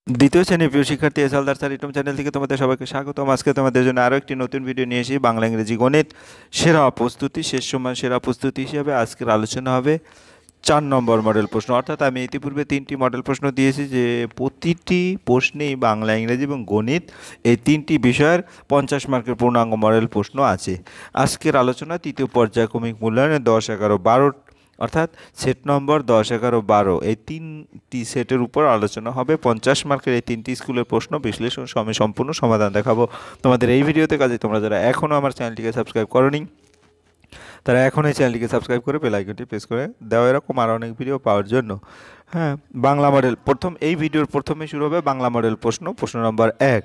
দ্বিতীয় শ্রেণীর প্রিয় শিক্ষার্থী এসএলদার স্যার ইউটিউব চ্যানেল থেকে তোমাদের সবাইকে স্বাগতম। আজকে তোমাদের জন্য আরও একটি নতুন ভিডিও নিয়ে এসেছি, বাংলা ইংরেজি গণিত সেরা প্রস্তুতি, শেষ সময় সেরা প্রস্তুতি হিসেবে আজকের আলোচনা হবে 4 নম্বর মডেল প্রশ্ন। অর্থাৎ আমি ইতিপূর্বে 3টি মডেল প্রশ্ন দিয়েছি, যে প্রতিটি প্রশ্নেই বাংলা ইংরেজি এবং গণিত এই 3টি বিষয়ের 50 মার্কের পূর্ণাঙ্গ মডেল প্রশ্ন আছে। আজকের আলোচনা তৃতীয় পর্যায়ক্রমিক মূল্যায়নে 10, 11, 12 অর্থাৎ সেট নম্বর 10, 11, 12 এই 3টি সেটের উপর আলোচনা হবে। 50 মার্কের এই 3টি স্কুলের প্রশ্ন বিশ্লেষণ সমেত সম্পূর্ণ সমাধান দেখাবো তোমাদের এই ভিডিওতে। কাজে তোমরা যারা এখনও আমার চ্যানেলটিকে সাবস্ক্রাইব করোনি তারা এখন এই চ্যানেলটিকে সাবস্ক্রাইব করে বেল আইকনটি প্রেস করে দেওয়া, এরকম আরও অনেক ভিডিও পাওয়ার জন্য। হ্যাঁ, বাংলা মডেল এই ভিডিওর প্রথমে শুরু হবে বাংলা মডেল প্রশ্ন। প্রশ্ন নম্বর 1,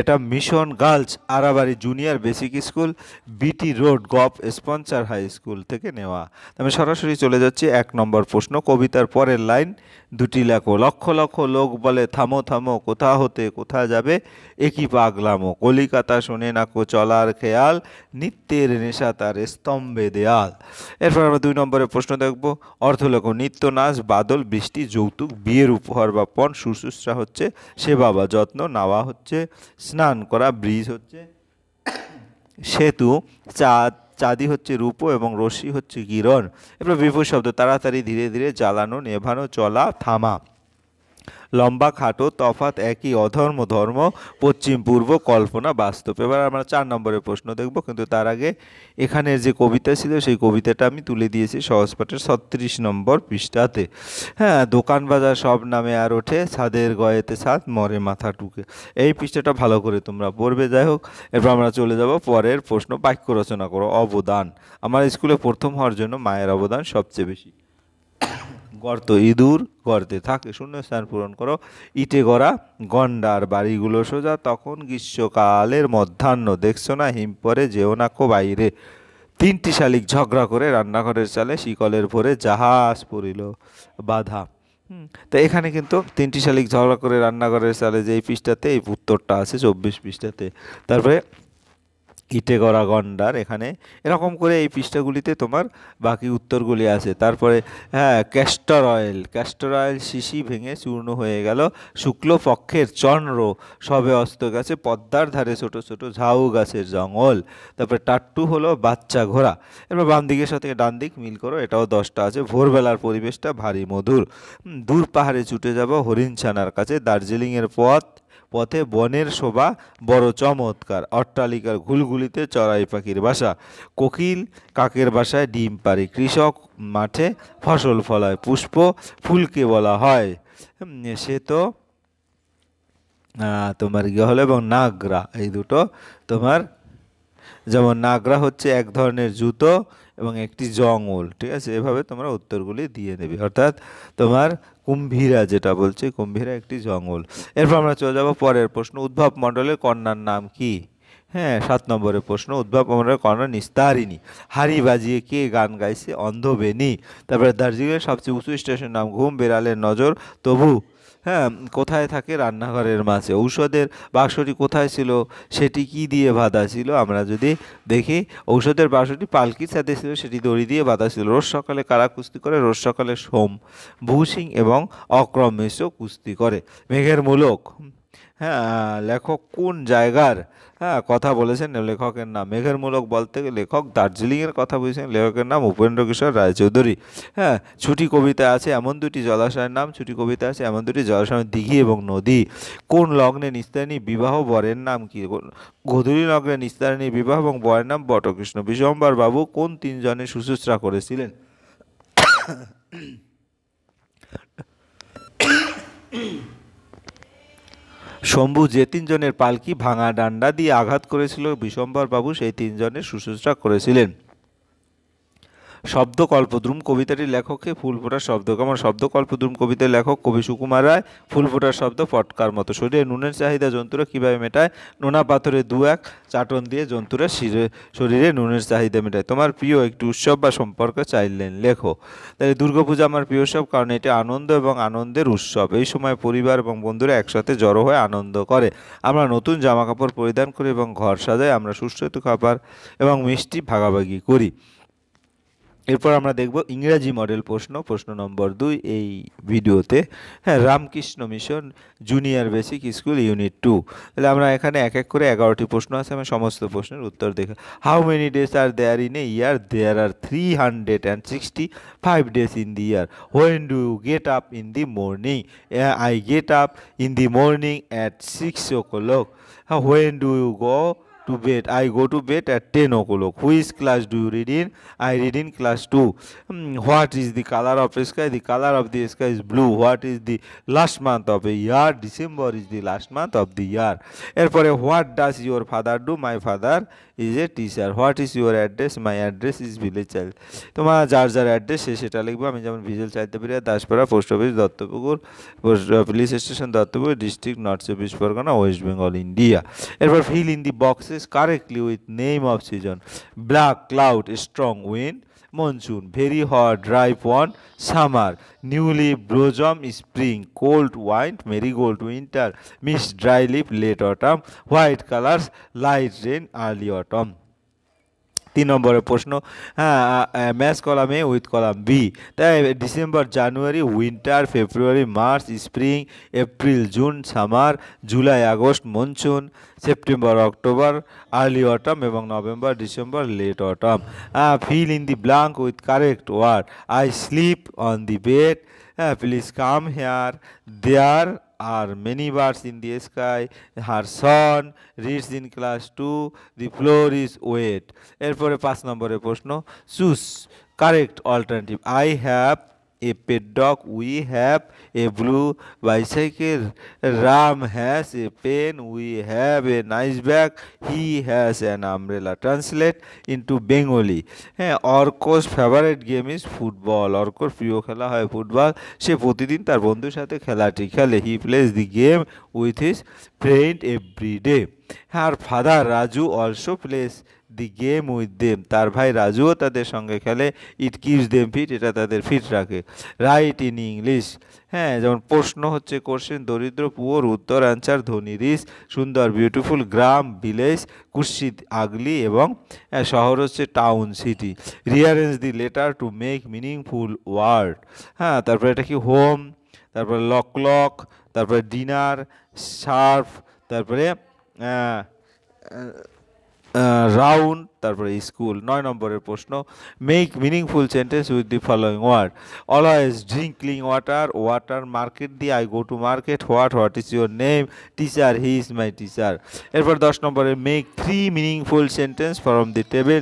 এটা mission girls Arabari junior basic school, BT road gov sponsor high school থেকে নেওয়া। আমি সরাসরি চলে যাচ্ছি 1 নম্বর প্রশ্ন। কবিতার পরের লাইন দুটি লেখো। লক্ষ লক্ষ লোক বলে থামো থামো, কোথা হতে কোথা যাবে একই পাগলামো, কলিকাতা শোনে নাকো চলার খেয়াল, নিত্যের নেশা তার স্তম্ভে দেয়াল। এরপর আমরা 2 নম্বরের প্রশ্ন দেখব। অর্থ লেখো। নিত্য নাচ, বাদল, বৃষ্টি, যৌতুক, বিয়ের উপহার বা পণ, শুশ্রূষা হচ্ছে সেবা বা যত্ন, নাওয়া হচ্ছে স্নান করা, ব্রিজ হচ্ছে সেতু, চাঁদ চাঁদি হচ্ছে রূপ এবং রশ্মি হচ্ছে কিরণ। এরপর বিপরীত শব্দ। তাড়াতাড়ি, ধীরে ধীরে, জ্বালানো, নেভানো, চলা, থামা। লম্বা, খাটো, তফাৎ, একই, অধর্ম, ধর্ম, পশ্চিম পূর্ব, কল্পনা, বাস্তব। এবার আমরা 4 নম্বরের প্রশ্ন দেখব, কিন্তু তার আগে এখানের যে কবিতা ছিল সেই কবিতাটা আমি তুলে দিয়েছি সহজ পাঠের 36 নম্বর পৃষ্ঠাতে। হ্যাঁ, দোকান বাজার সব নামে আর ওঠে, ছাদের গয়েতে ছাদ, মরে মাথা টুকে। এই পৃষ্ঠাটা ভালো করে তোমরা পড়বে। যাই হোক, এরপর আমরা চলে যাব পরের প্রশ্ন। বাক্য রচনা করো। অবদান। আমার স্কুলে প্রথম হওয়ার জন্য মায়ের অবদান সবচেয়ে বেশি। গর্ত। ইঁদুর গর্তে থাকে, শূন্যস্থান পূরণ করো। ইটে গড়া গন্ডার বাড়িগুলো সোজা, তখন গ্রীষ্মকালের মধ্যাহ্ন, দেখছো না হিম পরে, যেও না কো বাইরে। 3টি শালিক ঝগড়া করে রান্নাঘরের চালে, শিকলের ভরে জাহাজ পড়িল বাধা। তো এখানে কিন্তু 3টি শালিক ঝগড়া করে রান্নাঘরের চালে, যে এই পৃষ্ঠাতে এই উত্তরটা আছে 24 পৃষ্ঠাতে। তারপরে ইটে গড়া গন্ডার, এখানে এরকম করে এই পৃষ্ঠাগুলিতে তোমার বাকি উত্তরগুলি আছে। তারপরে হ্যাঁ, ক্যাস্টর অয়েল শিশি ভেঙে চূর্ণ হয়ে গেল, শুক্লপক্ষের চন্দ্র সবে অস্ত গেছে, পদ্মার ধারে ছোট ছোট ঝাউ গাছের জঙ্গল। তারপরে টাট্টু হলো বাচ্চা ঘোড়া। এবার বাম দিকের সাথে ডান দিক মিল করো, এটাও 10টা আছে। ভোরবেলার পরিবেশটা ভারী মধুর। দূর পাহাড়ে ছুটে যাব হরিণ ছানার কাছে, দার্জিলিংয়ের পথে বনের শোভা বড় চমৎকার, অট্টালিকার ঘুলঘুলিতে চড়াই পাখির বাসা, কোকিল কাকের বাসায় ডিম পাড়ে, কৃষক মাঠে ফসল ফলায়, পুষ্প ফুলকে বলা হয়। সে তো তোমার গিয়ে হলো, এবং নাগরা, এই দুটো তোমার, যেমন নাগরা হচ্ছে এক ধরনের জুতো এবং একটি জঙ্গল। ঠিক আছে, এভাবে তোমরা উত্তরগুলি দিয়ে দেবে। অর্থাৎ তোমার কুম্ভীরা যেটা বলছে, কুম্ভীরা একটি জঙ্গল। এরপর আমরা চলে যাব পরের প্রশ্ন। উদ্ভব মণ্ডলের কন্যার নাম কি? হ্যাঁ, 7 নম্বরের প্রশ্ন। উদ্ভব মণ্ডলের কন্যা নিস্তারিণী। হাড়ি বাজিয়ে কে গান গাইছে? অন্ধবেণী। তারপরে দার্জিলিংয়ের সবচেয়ে উঁচু স্টেশন নাম? ঘুম বেড়ালের নজর তবু। হ্যাঁ, কোথায় থাকে? রান্নাঘরের মাঝে। ঔষধের বাক্সটি কোথায় ছিল? সেটি কি দিয়ে বাঁধা ছিল? আমরা যদি দেখি, ঔষধের বাক্সটি পালকির সাথে ছিল, সেটি দড়ি দিয়ে বাঁধা ছিল। রোজ সকালে কারা কুস্তি করে? রোজ সকালে সোম, ভূসিং এবং অক্রম মিশ্র কুস্তি করে। মেঘের মূলক। হ্যাঁ, লেখক কোন জায়গার কথা বলেছেন? লেখকের নাম। মেঘের মূলক বলতে লেখক দার্জিলিংয়ের কথা বলেছেন, লেখকের নাম উপেন্দ্র কিশোর রায়চৌধুরী। হ্যাঁ, ছুটি কবিতা আছে এমন 2টি জলাশয়ের নাম। ছুটি কবিতা আছে এমন 2টি জলাশয়, দিঘি এবং নদী। কোন লগ্নে নিস্তারিণী বিবাহ, বরের নাম কি? গোধূলি লগ্নে নিস্তারিণী বিবাহ এবং বরের নাম বটকৃষ্ণ। বিশ্বম্বর বাবু কোন 3 জনের শুশ্রূষা করেছিলেন? শম্ভু যে 3 জনের পালকি ভাঙা ডান্ডা দিয়ে আঘাত করেছিল, বিশ্বম্বর বাবু সেই 3 জনের শুশ্রূষা করেছিলেন। শব্দকল্পদ্রুম কবিতাটির লেখককে? ফুলফোটার শব্দ। কেমন? শব্দকল্পদ্রুম কবিতার লেখক কবি সুকুমার রায়। ফুলফোটার শব্দ পটকার মতো। শরীরে নুনের চাহিদা জন্তুরা কীভাবে মেটায়? নোনা পাথরে 2-1 চাটন দিয়ে জন্তুরা শরীরে নুনের চাহিদা মেটায়। তোমার প্রিয় একটি উৎসব বা সম্পর্কে চাইলেন লেখো। তাই দুর্গাপূজা আমার প্রিয় উৎসব, কারণ এটি আনন্দ এবং আনন্দের উৎসব। এই সময় পরিবার এবং বন্ধুরা একসাথে জড়ো হয়ে আনন্দ করে। আমরা নতুন জামা কাপড় পরিধান করি এবং ঘর সাজাই। আমরা সুস্বাদু খাবার এবং মিষ্টি ভাগাভাগি করি। এরপর আমরা দেখব ইংরেজি মডেল প্রশ্ন, প্রশ্ন নম্বর 2 এই ভিডিওতে। হ্যাঁ, Ramakrishna mission junior basic school unit 2। তাহলে আমরা এখানে এক এক করে 11টি প্রশ্ন আছে, আমি সমস্ত প্রশ্নের উত্তর দেখে। How many days are there in a year? There are 365 days in the year. When do you get up in the morning? I get up in the morning at 6 o'clock. When do you go to bed? I go to bed at 10 o'clock. Which class do you read in? I read in class 2. What is the color of the sky? The color of the sky is blue. What is the last month of a year? December is the last month of the year. এরপরে what does your father do? My father is a teacher. What is your address? My address is village child. তোমার যার যার address সেটা লিখবো। আমি যেমন ভিজুয়াল Chaitepariya, Daspara, post office Duttapukur, police station Duttapukur, district north চব্বিশ পরগনা, ওয়েস্ট বেঙ্গল, ইন্ডিয়া। এরপর fill in the boxes correctly with name of season. Black cloud, strong wind, monsoon, very hot, ripe one, summer, newly blossom, spring, cold wind, marigold, winter, mist, dry leaf, late autumn, white colors, light rain, early autumn. 3 নম্বরের প্রশ্ন, হ্যাঁ, match column A with column B. তাই December, January, winter, February, March, spring, April, June, summer, July, August, monsoon, September, October, early autumn এবং November, December, late autumn. Fill in the blank with correct word. I sleep on the bed, please come here, there are many birds in the sky, her son reads in class 2, the floor is wet. এরপরে 5 নম্বরের প্রশ্ন, choose correct alternative. I have a pet dog, we have a blue bicycle, Ram has a pen, we have a nice bag, he has an umbrella. Translate into Bengali. হ্যাঁ, অর্কস favourite game is football. অর্কর প্রিয় খেলা হয় football, সে প্রতিদিন তার বন্ধুর সাথে খেলাটি খেলে। He plays the game with his friend every day. আর father Raju also plays the game with them, তার ভাই রাজুও তাদের সঙ্গে খেলে। ইট কিপস দেম ফিট, এটা তাদের ফিট রাখে। Right in English. হ্যাঁ, যেমন প্রশ্ন হচ্ছে কোশ্চেন, দরিদ্র পুয়ার, উত্তর অ্যান্সার, ধনী রিচ, সুন্দর বিউটিফুল, গ্রাম ভিলেজ, কুৎসিত আগলি এবং শহর হচ্ছে town city. Rearrange the letter to make meaningful word. হ্যাঁ, তারপরে এটা কি হোম, তারপরে ক্লক, তারপরে ডিনার, শার্প, তারপরে রাউন্ড, তারপরে স্কুল। 9 নম্বরের প্রশ্ন, make meaningful sentence with the following word. Always drink clean water, water, market the, I go to market, what is your name, teacher, he is my teacher. এরপর 10 নম্বরে, make 3 meaningful sentence from the table.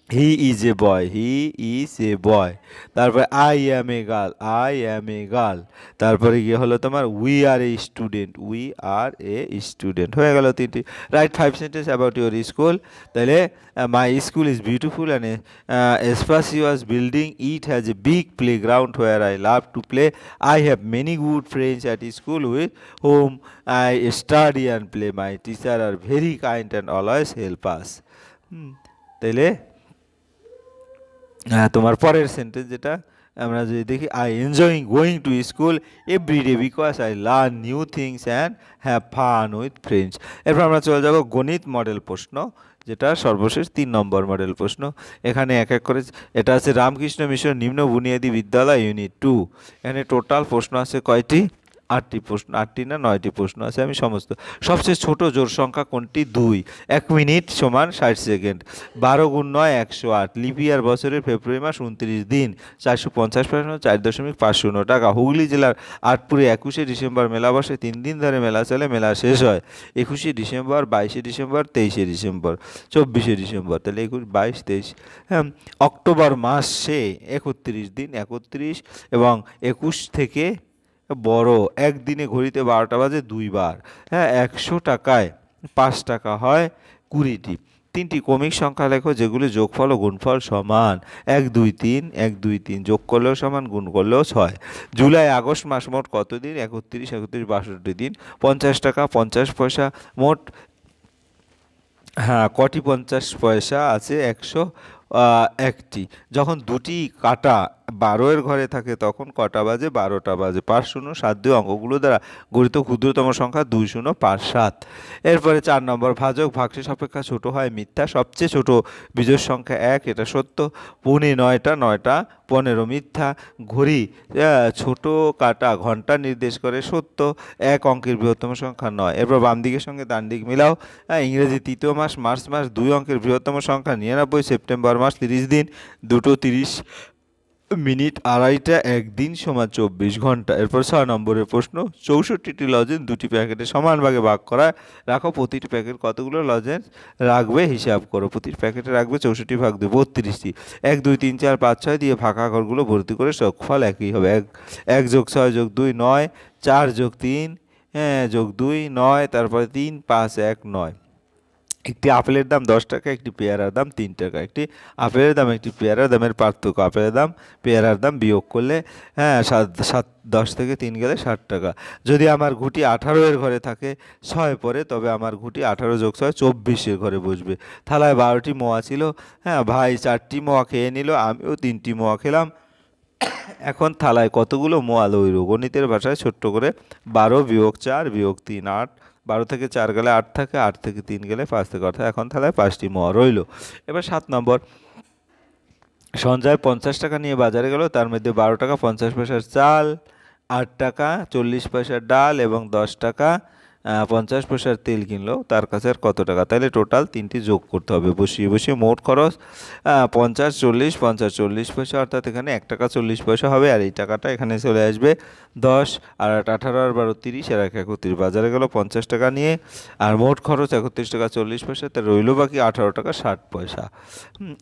He is a boy, he is a boy. তারপরে I am a girl, I am a girl. তারপরে গিয়ে হলো তোমার we are a student, we are a student. হয়ে গেল 3টি। Write 5 sentence about your school. তাহলে my school is beautiful and spacious building, it has a big play ground where I love to play, I have many good friends at school with home I study and play, my teacher are very kind and always help us. তাইলে তোমার পরের sentence যেটা আমরা যদি দেখি, I enjoying going to school every day because I learn new things and have fun with friends. এরপর আমরা চলে যাব গণিত মডেল প্রশ্ন, যেটা সর্বশেষ 3 নম্বর মডেল প্রশ্ন। এখানে এক এক করে, এটা আছে রামকৃষ্ণ মিশন নিম্ন বুনিয়াদী বিদ্যালয় ইউনিট 2। এখানে টোটাল প্রশ্ন আছে কয়টি? 8টি প্রশ্ন, 8টি না 9টি প্রশ্ন আছে। আমি সমস্ত, সবচেয়ে ছোট জোড় সংখ্যা কোনটি? 2। 1 মিনিট সমান 60 সেকেন্ড। 12 গুণ 9 108। লিপিয়ার বছরের ফেব্রুয়ারি মাস 29 দিন। 450 প্রশ্ন, 4.50 টাকা। হুগলি জেলার আটপুরে 21শে ডিসেম্বর মেলা বসে। 3 দিন ধরে মেলা চলে, মেলা শেষ হয় 21শে ডিসেম্বর, 22শে ডিসেম্বর, 23শে ডিসেম্বর, 24শে ডিসেম্বর। তাহলে 21, 22, 23। হ্যাঁ, অক্টোবর মাসে 31 দিন, 31 এবং 21 থেকে বড়। একদিনে ঘড়িতে 12টা বাজে 2 বার। হ্যাঁ, 100 টাকায় 5 টাকা হয় 20টি। 3টি ক্রমিক সংখ্যা লেখো যেগুলি যোগফল ও গুণফল সমান। 1 2 3, 1 2 3, যোগ করলেও সমান, গুণ করলেও 6। জুলাই আগস্ট মাস মোট কত দিন? 31, 62 দিন। 50 টাকা 50 পয়সা মোট। হ্যাঁ, কটি 50 পয়সা আছে? একটি। যখন দুটি কাটা 12 ঘরে থাকে তখন কটা বাজে? 12টা বাজে। 5 শূন্য 7 2 অঙ্কগুলো দ্বারা গঠিত ক্ষুদ্রতম সংখ্যা 2 0 5 7। এরপরে 4 নম্বর, ভাজক ভাগশেষ অপেক্ষা ছোট হয় মিথ্যা, সবচেয়ে ছোট বিজোড় সংখ্যা 1, এটা সত্য। পৌনে 9টা 9টা 15 মিথ্যা। ঘড়ি ছোট কাটা ঘন্টা নির্দেশ করে, সত্য। 1 অঙ্কের বৃহত্তম সংখ্যা 9। এরপর বাম দিকের সঙ্গে ডান দিক মিলাও। ইংরেজি তৃতীয় মাস মার্চ মাস, 2 অঙ্কের বৃহত্তম সংখ্যা 99। সেপ্টেম্বর মাস 30 দিন, 2টো 30 মিনিট, আড়াইটা 1 দিন সমান 24 ঘন্টা। এরপর 6 নম্বরের প্রশ্ন, 64টি লজেন্স দুটি প্যাকেটে সমান ভাগে ভাগ করা, রাখো। প্রতিটি প্যাকেট কতগুলো লজেন্স রাখবে হিসাব করো। প্রতিটি প্যাকেটে রাখবে 64 ভাগ 2 32টি। 1 2 3 4 5 6 দিয়ে ফাঁকা ঘরগুলো ভর্তি করে যোগফল একই হবে। 1 যোগ 6 যোগ 2 9, 4 যোগ 3 যোগ 2 9, তারপরে 3 5 1 9। একটি আপেলের দাম 10 টাকা, একটি পেয়ারার দাম 3 টাকা। একটি আপেলের দাম একটি পেয়ারার দামের পার্থক্য, আপেলের দাম পেয়ারার দাম বিয়োগ করলে 10 থেকে 3 গেলে 60 টাকা। যদি আমার ঘুঁটি 18 এর ঘরে থাকে 6 পরে, তবে আমার ঘুঁটি 18 যোগ 6 24 ঘরে বসবে। থালায় 12টি মোয়া ছিল, ভাই 4টি মোয়া খেয়ে নিল, আমিও 3টি মোয়া খেলাম। এখন থালায় কতগুলো মোয়া রইল? গণিতের ভাষায় ছোট্ট করে 12 বিয়োগ 4 বিয়োগ 3 8। 12 থেকে 4 গেলে 8 থাকে, 8 থেকে 3 গেলে 5 থাকে, অর্থাৎ এখন থালায় 5টি মোয়া রইল। এবার 7 নম্বর, সঞ্জয় 50 টাকা নিয়ে বাজারে গেল, তার মধ্যে 12 টাকা 50 পয়সার চাল, 8 টাকা 40 পয়সার ডাল এবং 10 টাকা 50 পয়সার তেল কিনলো। তার কাছে আর কত টাকা? তাহলে টোটাল 3টি যোগ করতে হবে। বসিয়ে বসিয়ে মোট খরচ 50 40 50 40 পয়সা, অর্থাৎ এখানে 1 টাকা 40 পয়সা হবে। আর এই টাকাটা এখানে চলে আসবে 10 আর 8 18 আর 12 30 আর 1 31। বাজারে গেল 50 টাকা নিয়ে, আর মোট খরচ 31 টাকা 40 পয়সা, তার রইল বাকি 18 টাকা 60 পয়সা।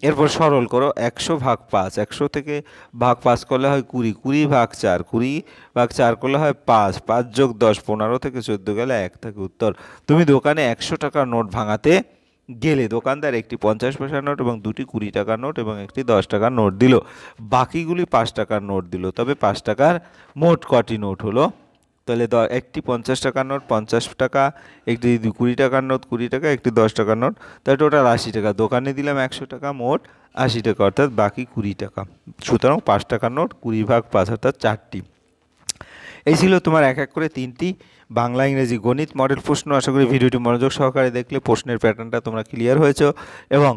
এরপর সরল করো। 100 ভাগ 5, 100 থেকে ভাগ 5 করলে হয় 20, 20 ভাগ 4, 20 ভাগ 4 করলে হয় 5, 5 যোগ 10 15 থেকে 14 গেলে 1 থাকে। উত্তর, তুমি দোকানে 100 টাকার নোট ভাঙাতে গেলে দোকানদার একটি 50 পয়সার নোট এবং 2টি 20 টাকার নোট এবং একটি 10 টাকার নোট দিল, বাকিগুলি 5 টাকার নোট দিল, তবে 5 টাকার মোট কটি নোট হলো? তাহলে একটি 50 টাকার নোট 50 টাকা, একটি 20 টাকার নোট 20 টাকা, একটি 10 টাকার নোট, তাহলে টোটাল 80 টাকা। দোকানে দিলাম 100 টাকা, মোট 80 টাকা, অর্থাৎ বাকি 20 টাকা। সুতরাং 5 টাকার নোট 20 ভাগ 5, অর্থাৎ 4টি। এই ছিল তোমার এক এক করে 3টি বাংলা ইংরেজি গণিত মডেল প্রশ্ন। আশা করি ভিডিওটি মনোযোগ সহকারে দেখলে প্রশ্নের প্যাটার্নটা তোমরা ক্লিয়ার হয়েছো, এবং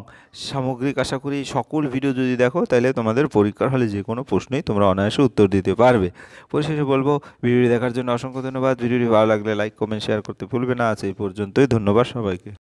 সামগ্রিক আশা করি সকল ভিডিও যদি দেখো তাহলে তোমাদের পরীক্ষার হলে যে কোনো প্রশ্নই তোমরা অনায়াসে উত্তর দিতে পারবে। পরিশেষে বলবো, ভিডিওটি দেখার জন্য অসংখ্য ধন্যবাদ। ভিডিওটি ভালো লাগলে লাইক কমেন্ট শেয়ার করতে ভুলবে না। আজ এই পর্যন্তই, ধন্যবাদ সবাইকে।